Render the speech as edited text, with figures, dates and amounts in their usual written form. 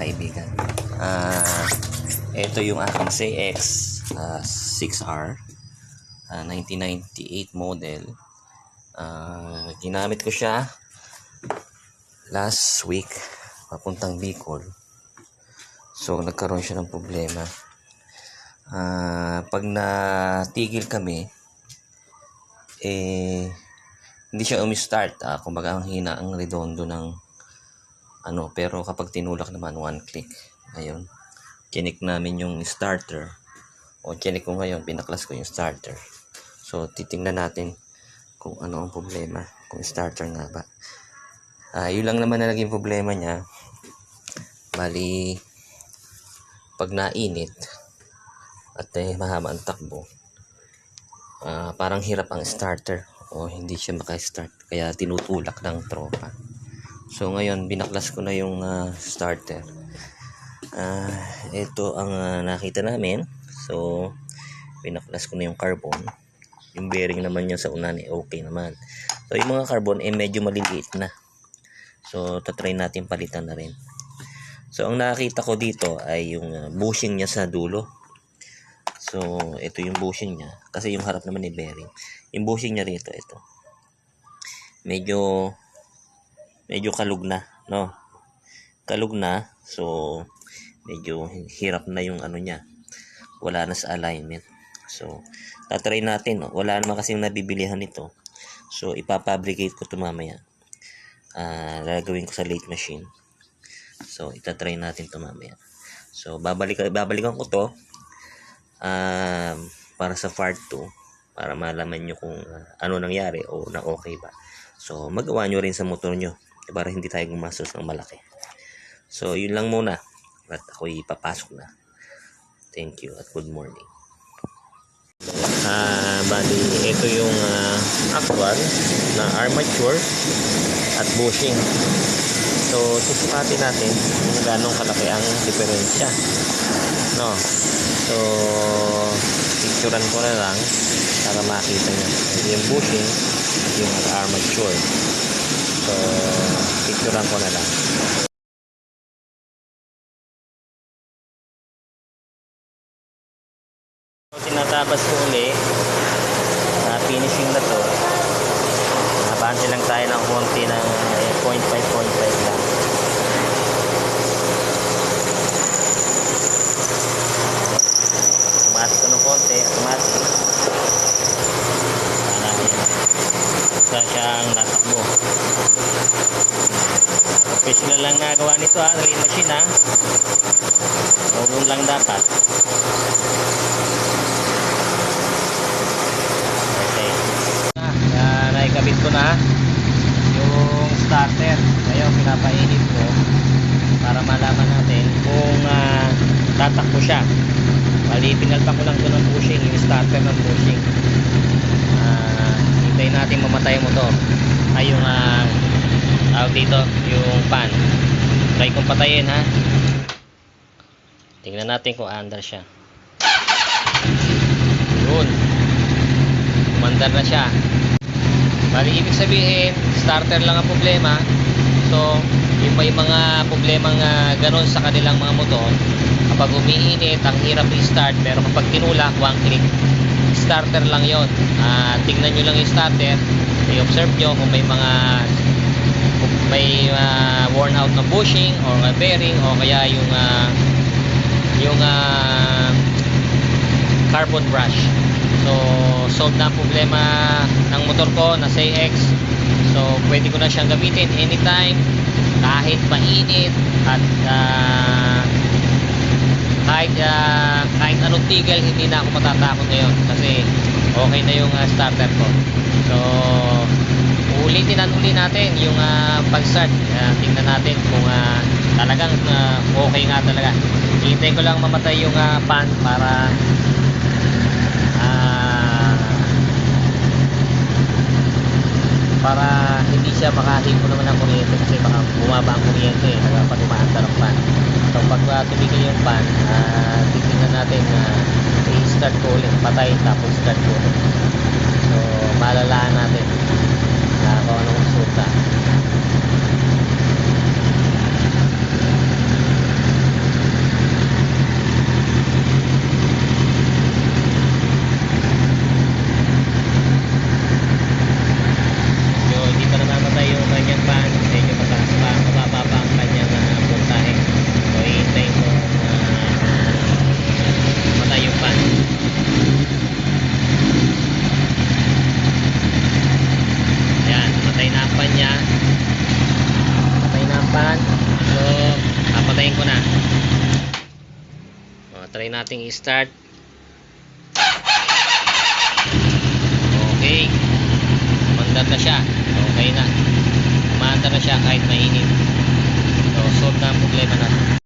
kaibigan. Ito yung aking CX 6R 1998 model. Ginamit ko siya last week papuntang Bicol. So nagkaroon siya ng problema. Pag natigil kami, hindi siya umi-start. Kumbaga ang hina ang redondo ng pero kapag tinulak naman one click. Ngayon, chinik namin yung starter. Chinik ko ngayon, pinaklas ko yung starter. So titingnan natin kung ano ang problema, kung starter nga ba. Yun lang naman na naging problema niya. Bali, pag nainit at mahaba ang takbo, parang hirap ang starter o hindi siya maka-start, kaya tinutulak ng tropa. So ngayon binaklas ko na yung starter. Ito ang nakita namin. So binaklas ko na yung carbon. Yung bearing naman niya sa unan okay naman. So yung mga carbon medyo maliliit na. So tatry natin palitan na rin. So ang nakita ko dito ay yung bushing niya sa dulo. So ito yung bushing niya, kasi yung harap naman ni bearing. Yung bushing niya rito, ito medyo kalug na, no? Kalug na. So medyo hirap na yung niya, wala na sa alignment. So tatry natin, wala naman kasing nabibilihan nito. So ipapabricate ko ito mamaya. Gagawin ko sa lathe machine. So itatry natin ito mamaya. So babalikan ko to para sa part 2, para malaman nyo kung ano nangyari o na okay ba. So magawa nyo rin sa motor nyo para hindi tayo gumastos ng malaki. So yun lang muna at ako'y papasok na. Thank you at good morning. Bali, ito yung actual na armature at bushing. So susukatin natin kung gano'ng kalaki ang diferensya, no? So picturean ko na lang para makita nyo yung bushing at yung armature. So picturean ko na lang. So tinatabas ko uli, finishing na to. Nabante lang tayo ng konti ng 0.5 lang. Tumaas ko ng konti, automatic. Sana siyang natakbo. Professional lang nagawa nito lathe machine Huwag lang dapat. Okay. Naikabit ko na yung starter. Ngayon pinapainit ko para malaman natin kung tatakbo siya. Bali, pinalpak ko lang ito ng bushing, yung starter ng bushing. Hintayin natin mamatay mo to. Ay, yung dito, yung pan. Try kong patayin, tingnan natin kung under siya. Yun, umandar na siya. Bali, ibig sabihin starter lang ang problema. So yung may mga problemang ganon sa kanilang mga motor, kapag umiinit ang hirap i-start, pero kapag tinulak one click, starter lang yon. Tingnan nyo lang yung starter, i-observe nyo kung may worn out na bushing or bearing, o kaya yung carbon brush. So solve na ang problema ng motor ko na CX. So pwede ko na siyang gamitin anytime, kahit mainit at kahit anong tigil, hindi na ako matatakot ngayon kasi okay na yung starter ko. So ulitin natin yung pag-start. Tingnan natin kung talagang okay nga talaga. Hintayin ko lang mamatay yung pan para hindi siya makahipo naman ng kuryente, kasi baka bumaba ang kuryente pag umaandar ang pan. So pag tumigil yung pan, titignan natin i-start ko ulit, patay tapos start ko ulit. So malalaan natin kung anong resulta. na ang pan niya. Patay na ang pan. So, papatayin ko na. Try nating i-start. Okay. Mandar na siya. Okay na. Umandar na siya kahit mainit. So, solve na ang problema natin.